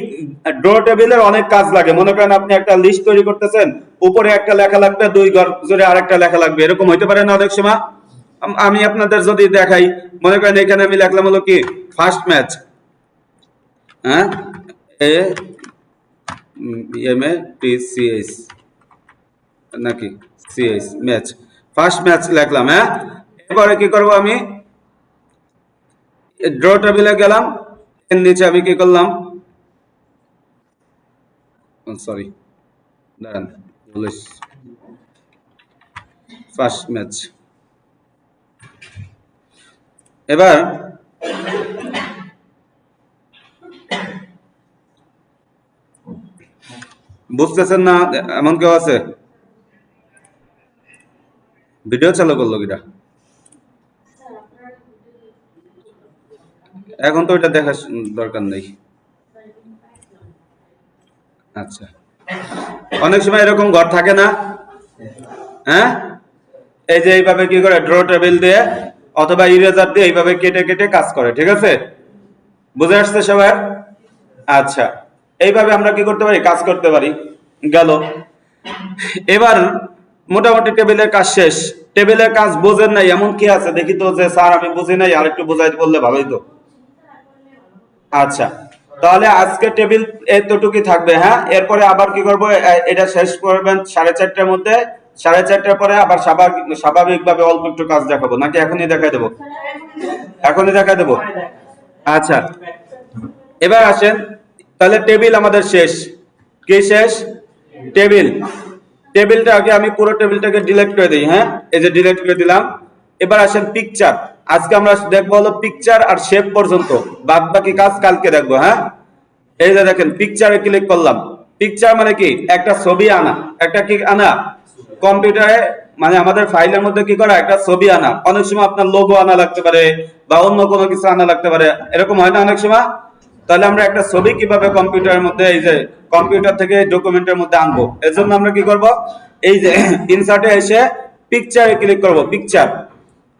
ড্র টেবিলের অনেক কাজ লাগে। মনে করেন আপনি একটা লিস্ট তৈরি করতেছেন, উপরে একটা লেখা লাগবে, দুই ঘর জুড়ে আরেকটা লেখা লাগবে, এরকম হইতে পারে না অনেক সময়? আমি আপনাদের যদি দেখাই, মনে করেন এখানে আমি লিখলাম হলো কি ফার্স্ট ম্যাচ। হ্যাঁ, A M A T C H নাকি সিএইচ ম্যাচ, ফার্স্ট ম্যাচ লিখলাম। হ্যাঁ, এরপরে কি করব? আমি ড্র টেবিলে গেলাম, এর নিচে আমি কি করলাম, সরি দাঁড়ান, ফার্স্ট ম্যাচ। এবার বুঝতেছেন না এমন কেউ আছে? ভিডিও চালু করলো কিটা? এখন তো এটা দেখার দরকার নেই। আচ্ছা, অনেক সময় এরকম ঘর থাকে না, হ্যাঁ, এই যে এইভাবে কি করে ড্র টেবিল দিয়ে অথবা ইরেজার দিয়ে এইভাবে কেটে কেটে কাজ করে, ঠিক আছে? বুঝে আসছে সবাই? আচ্ছা, এইভাবে আমরা কি করতে পারি, কাজ করতে পারি। গেল। এবার মোটামুটি টেবিলের কাজ শেষ। টেবিলের কাজ বোঝেন নাই এমন কি আছে দেখি তো, যে স্যার আমি বুঝি নাই, আর একটু বোঝাইতে বললে ভালোই তো। আচ্ছা, তাহলে আজকে টেবিল এতটুকুই থাকবে, হ্যাঁ। এরপরে আবার কি করব, এটা শেষ করবেন 4:30টার মধ্যে। 4:30টার পরে আবার স্বাভাবিকভাবে অল্প একটু কাজ দেখাবো, নাকি এখনই দেখাই দেবো? এখনই দেখাই দেবো। আচ্ছা, এবার আসেন, তাহলে টেবিল আমাদের শেষ। কি শেষ? টেবিল। টেবিলটা আগে আমি পুরো টেবিলটাকে ডিলিট করে দিই, হ্যাঁ, এই যে ডিলিট করে দিলাম। এবার আসেন পিকচার। আজকে আমরা দেখবো হলো পিকচার আর শেপ পর্যন্ত, বাদ বাকি কাজ কালকে দেখবো, হ্যাঁ। এই যে দেখেন, পিকচারে ক্লিক করলাম। পিকচার মানে কি, একটা ছবি আনা, একটা কি আনা, কম্পিউটারে মানে আমাদের ফাইলের মধ্যে কি করা, একটা ছবি আনা। অনেক সময় আপনার লোগো আনা লাগতে পারে বা অন্য কোনো কিছু আনা লাগতে পারে, এরকম হয় না অনেক সময়? তাহলে আমরা একটা ছবি কিভাবে কম্পিউটারের মধ্যে, এই যে কম্পিউটার থেকে ডকুমেন্টের মধ্যে আনবো, এর জন্য আমরা কি করব, এই যে ইনসার্টে এসে পিকচারে ক্লিক করব, পিকচার।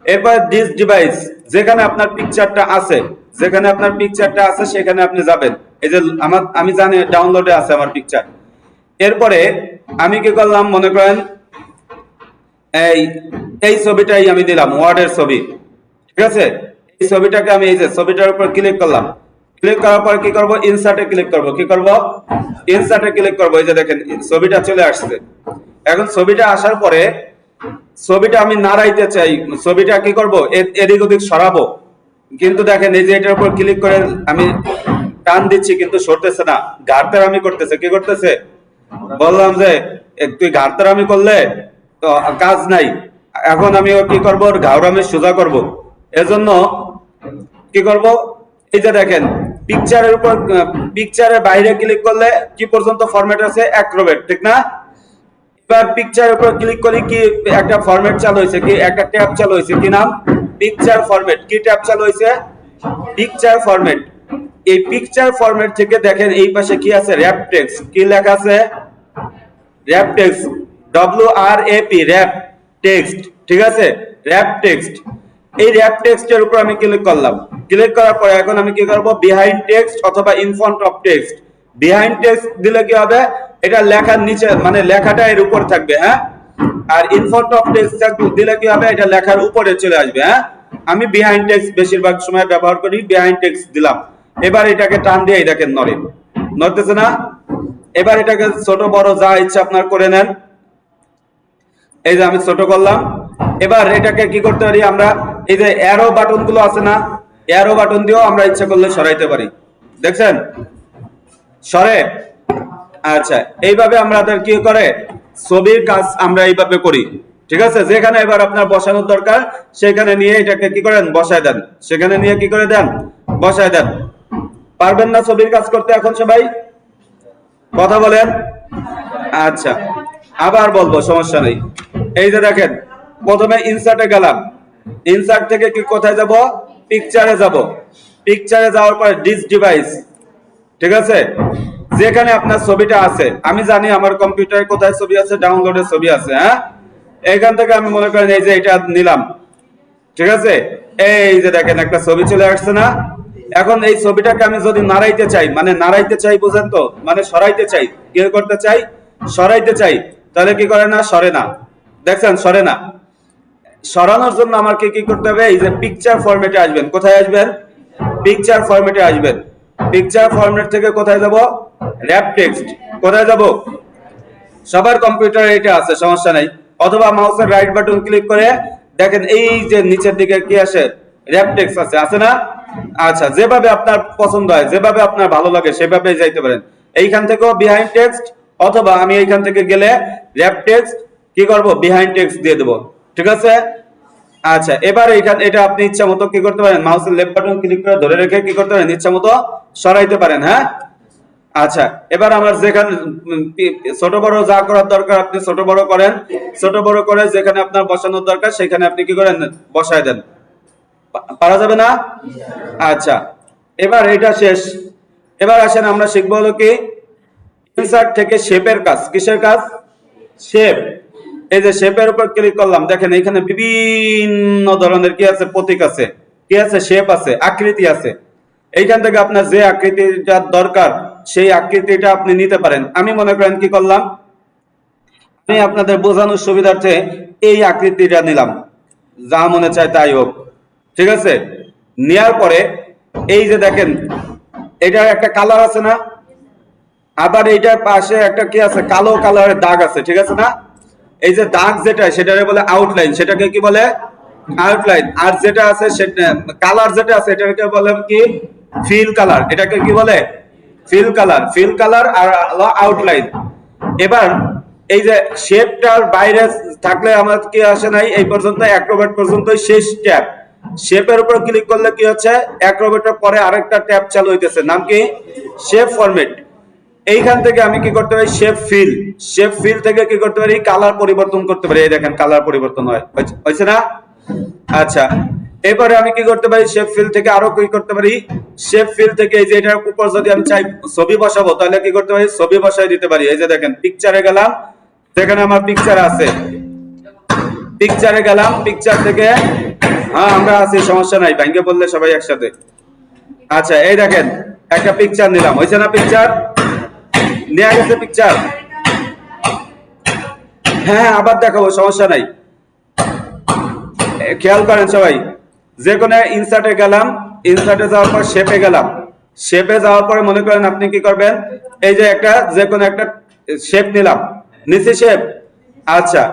এরপর দিস ডিভাইস, যেখানে আপনার পিকচারটা আছে, যেখানে আপনার পিকচারটা আছে সেখানে আপনি যাবেন। এই যে আমি জানি ডাউনলোডে আছে আমার পিকচার। এরপরে আমি কি করলাম, মনে করেন এই এই ছবিটাই আমি দিলাম, ওয়ার্ডের ছবি, ঠিক আছে? এই ছবিটাকে আমি এই যে ছবিটার উপর ক্লিক করলাম। ক্লিক করার পর কি করব, ইনসার্টে ক্লিক করব। কি করব, ইনসার্টে ক্লিক করব। এই যে দেখেন ছবিটা চলে আসছে। এখন ছবিটা আসার পরে ছবিটা আমি নাড়াইতে চাই, ছবিটা কি করব, এদিক ওদিক সরাবো। কিন্তু দেখেন এই যে এটার উপর ক্লিক করে আমি টান দিচ্ছি কিন্তু সরতেছে না, ঘাড়তারামি করতেছে। কি করতেছে? বললাম যে তুই ঘাড়তারামি করলে তো কাজ নাই। এখন আমি কি করব, ঘাড়রামি সোজা করব। এজন্য কি করব, এই যে দেখেন পিকচারের উপর, পিকচারের বাইরে ক্লিক করলে কি পর্যন্ত ফরম্যাট আছে, অ্যাক্রোবেট, ঠিক না? এবার পিকচারের উপর ক্লিক করি, কি একটা ফরম্যাট চালু হয়েছে, কি একটা ট্যাব চালু হয়েছে, কি নাম, পিকচার ফরম্যাট। কি ট্যাব চালু হয়েছে? Picture format. এই পিকচার ফরম্যাট থেকে দেখেন এই পাশে কি আছে, র‍্যাপ টেক্সট। কি লেখা আছে? Rap text, WRAP, rap text, ঠিক আছে? Rap text. এই র‍্যাপ টেক্সটের উপর আমি ক্লিক করলাম। ক্লিক করার পরে এখন আমি কি করব, বিহাইন্ড টেক্সট অথবা in front of text. Behind text দিলে কি হবে, এটা লেখার নিচে মানে লেখাটা এর উপর থাকবে, হ্যাঁ। আর ইন ফ্রন্ট অফ টেক্সট দিলে কি হবে, এটা লেখার উপরে চলে আসবে, হ্যাঁ। আমি বিহাইন্ড টেক্সট বেশিরভাগ সময় ব্যবহার করি, বিহাইন্ড টেক্সট দিলাম। এবার এটাকে টান দিয়ে দেখেন নড়ে, নড়তেছে না? এবার এটাকে ছোট বড় যা ইচ্ছা আপনার করে নেন। এই যে আমি ছোট করলাম। এবার এটাকে কি করতে পারি আমরা, এই যে অ্যারো বাটন গুলো আছে না, অ্যারো বাটন দিয়েও আমরা ইচ্ছা করলে সরাইতে পারি। দেখছেন সরে? আচ্ছা, এইভাবে আমাদের কি করে, ছবির কাজ আমরা এইভাবে করি, ঠিক আছে? যেখানে এবার আপনার বসানোর দরকার সেখানে নিয়ে এটাকে কি করেন, বসায় দেন। সেখানে নিয়ে কি করে দেন, বসায় দেন। পারবেন না ছবির কাজ করতে এখন সবাই? কথা বলেন। আচ্ছা, আবার বলবো, সমস্যা নেই। এই যে দেখেন, প্রথমে ইনসার্টে গেলাম। ইনসার্ট থেকে কি কোথায় যাব, পিকচারে যাব। পিকচারে যাওয়ার পর দিস ডিভাইস, ঠিক আছে? যেখানে আপনার ছবিটা আছে, আমি জানি আমার কম্পিউটারে কোথায় ছবি আছে, ডাউনলোডের ছবি আছে, হ্যাঁ। এখান থেকে আমি মনে করেন এই যে এটা নিলাম, ঠিক আছে? এই যে দেখেন একটা ছবি চলে আসছে না? এখন এই ছবিটাকে আমি যদি নাড়াইতে চাই, মানে নাড়াইতে চাই, বুঝেন তো, মানে সরাইতে চাই, কি করতে চাই, সরাইতে চাই, তাহলে কি করে না, সরে না। দেখছেন সরে না? সরানোর জন্য আমার কি করতে হবে, এই যে পিকচার ফরম্যাটে আসবেন। কোথায় আসবেন? পিকচার ফরম্যাটে আসবেন। পিকচার ফরম্যাট থেকে কোথায় যাব, র‍্যাপ টেক্সট। কোথায় যাব? সবার কম্পিউটারে এটা আছে, সমস্যা নাই। অথবা মাউসের রাইট বাটন ক্লিক করে দেখেন এই যে নিচের দিকে কি আসে, র্যাপটেক্স আছে, আছে না? আচ্ছা, যেভাবে আপনার পছন্দ হয়, যেভাবে আপনার ভালো লাগে সেভাবে যাইতে পারেন। এইখান থেকেও বিহাইন্ড টেক্সট, অথবা আমি এইখান থেকে গেলে র্যাপটেক্সট কি করব, বিহাইন্ড টেক্সট দিয়ে দেব। ঠিক আছে? আচ্ছা, এবার এটা আপনি ইচ্ছা মতো কি করতে পারেন, মাউসের লেফট বাটন ক্লিক করে ধরে রেখে কি করতে পারেন, ইচ্ছা মতো সরাইতে পারেন। হ্যাঁ, আচ্ছা, এবার আমার যেখানে ছোট বড় যা করার দরকার আপনি ছোট বড় করেন, ছোট বড় করে যেখানে আপনার বসানোর দরকার সেখানে আপনি কি করেন, বসায় দেন। পারা যাবে না? আচ্ছা, এবার এটা শেষ। এবার আসেন আমরা শিখবো হলো কি, ইনসার্ট থেকে শেপের কাজ। কিসের কাজ? শেপ। এই যে শেপের উপর ক্লিক করলাম, দেখেন এখানে বিভিন্ন ধরনের কি আছে, প্রতীক আছে, কি আছে, শেপ আছে, আকৃতি আছে। এইখান থেকে আপনার যে আকৃতিটা দরকার সেই আকৃতিটা আপনি নিতে পারেন। আমি মনে করেন কি করলাম, আমি আপনাদের বোঝানোর সুবিধার্থে এই আকৃতিটা নিলাম, যা মনে চায় তাই হোক। ঠিক আছে? নেয়ার পরে এই যে দেখেন এটার একটা কালার আছে না, আবার এইটার পাশে একটা কি আছে, কালো কালারের দাগ আছে। ঠিক আছে না? এই যে দাগ যেটা, সেটাকে বলে আউটলাইন। সেটাকে কি বলে? আউটলাইন। আর যেটা আছে সেটা কালার, যেটা আছে এটাকে বলে কি, ফিল কালার। এটাকে কি বলে? Fill colour. ফিল কালার আর আউটলাইন। এবার এই যে শেপটার বাইরে থাকলে আমার কি আসে নাই, এই পর্যন্ত অ্যাক্রোব্যাট পর্যন্ত শেষ ট্যাব। শেপের উপর ক্লিক করলে কি হচ্ছে, অ্যাক্রোব্যাটের পরে আরেকটা ট্যাব চালু হইতেছে, নাম কি? Shape format. এইখান থেকে আমি কি করতে পারি, শেপ ফিল। শেপ ফিল থেকে কি করতে পারি, কালার পরিবর্তন করতে পারি। এই দেখেন কালার পরিবর্তন হয়, হয়েছে না? আচ্ছা, এবারে আমি কি করতে পারি, শেপ ফিল থেকে আরো কি করতে পারি, শেপ ফিল থেকে এই যে এটার উপর যদি আমি চাই ছবি বসাবো, তাহলে কি করতে পারি, ছবি বসাই দিতে পারি। এই যে দেখেন পিকচারে গেলাম, যেখানে আমার পিকচার আছে, পিকচারে গেলাম, পিকচার থেকে হ্যাঁ আমরা আছি, সমস্যা নাই, ভাঙ্গে বললে সবাই একসাথে। আচ্ছা, এই দেখেন একটা পিকচার নিলাম, হয়েছে না? পিকচার নেওয়া গেছে, পিকচার। হ্যাঁ, আবার দেখাবো, সমস্যা নাই। খেয়াল করেন সবাই, যে কোনো ইনসার্টে গেলাম, ইনসার্টে যাওয়ার পর শেপে গেলাম, শেপে যাওয়ার পরে মনে করেন আপনি কি করবেন, এই যে একটা যে কোনো একটা শেপ নিলাম, নিচে শেপ। আচ্ছা,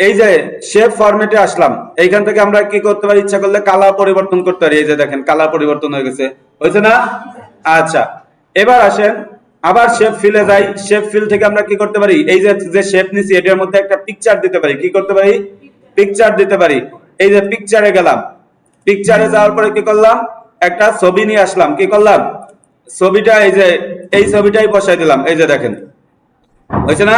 এই যে শেপ ফরম্যাটে আসলাম, এইখান থেকে আমরা কি করতে পারি, ইচ্ছা করলে কালার পরিবর্তন করতে পারি। এই যে দেখেন কালার পরিবর্তন হয়ে গেছে, হয়েছে না? আচ্ছা, এবার আসেন আবার শেপ ফিলে যাই। শেপ ফিল থেকে আমরা কি করতে পারি, এই যে শেপ নিছি এটার মধ্যে একটা পিকচার দিতে পারি। কি করতে পারি? পিকচার দিতে পারি। এই যে পিকচারে গেলাম, পিকচারে যাওয়ার পরে কি করলাম, একটা ছবি নিয়ে আসলাম। কি করলাম? ছবিটা এই যে এই ছবিটাই বসাই দিলাম। এই যে দেখেন, হয়েছে না?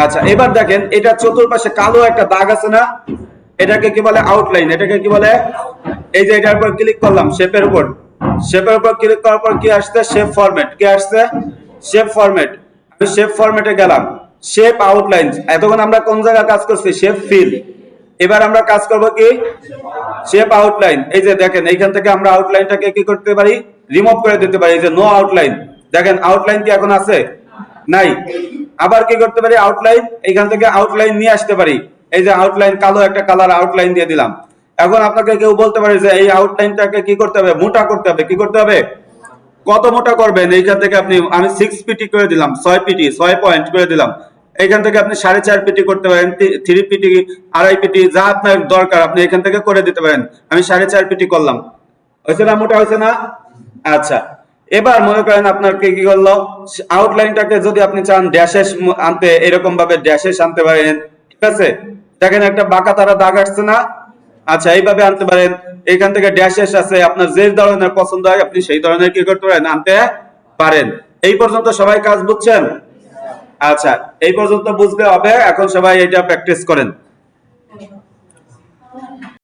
আচ্ছা, এবার দেখেন এটা চতুর্পাশে কালো একটা দাগ আছে না, এটাকে কি বলে? আউটলাইন। এটাকে কি বলে? এই যে এটার উপর ক্লিক করলাম, শেপের উপর, শেপের উপর ক্লিক করার পর কি আসছে, শেপ ফরম্যাট। কি আসছে? Shape format. আমি শেপ ফরম্যাটে গেলাম, শেপ আউটলাইন। এতক্ষণ আমরা কোন জায়গায় কাজ করছি, শেপ ফিল। এবার আমরা কাজ করব কি, শেপ আউটলাইন। এই যে দেখেন এইখান থেকে আমরা আউটলাইনটাকে কি করতে পারি, রিমুভ করে দিতে পারি। এই যে নো আউটলাইন, দেখেন আউটলাইন কি এখন আছে? নাই। আবার কি করতে পারি, আউটলাইন, এইখান থেকে আউটলাইন নিয়ে আসতে পারি। এই যে আউটলাইন, কালো একটা কালার আউটলাইন দিয়ে দিলাম। এখন আপনাকে কেউ বলতে পারে যে এই আউটলাইনটাকে কি করতে হবে, মোটা করতে হবে। কি করতে হবে? কত মোটা করবেন? এইখান থেকে আপনি, আমি 6 পিটি করে দিলাম, 6 পিটি, 6 পয়েন্ট করে দিলাম। এইখান থেকে আপনি 4.5 পিটি করতে পারেন, 3 পিটি, 2.5 পিটি, যা আপনার দরকার আপনি এখান থেকে করে দিতে পারেন। আমি 4.5 পিটি করলাম, হয়েছে না? মোটা হয়েছে না? আচ্ছা, এবার মনে করেন আপনার কি করলো, আউটলাইনটাকে যদি আপনি চান ড্যাশেস আনতে, এরকম ভাবে ড্যাশেস আনতে পারেন। ঠিক আছে? দেখেন একটা বাঁকা তারা দাগ আসছে না? আচ্ছা, এইভাবে আনতে পারেন। এখান থেকে ড্যাশেস আছে, আপনার যে ধরনের পছন্দ হয় আপনি সেই ধরনের কি করতে পারেন, আনতে পারেন। এই পর্যন্ত সবাই কাজ বুঝছেন? আচ্ছা, এই পর্যন্ত বুঝতে হবে। এখন সবাই এটা প্র্যাকটিস করেন।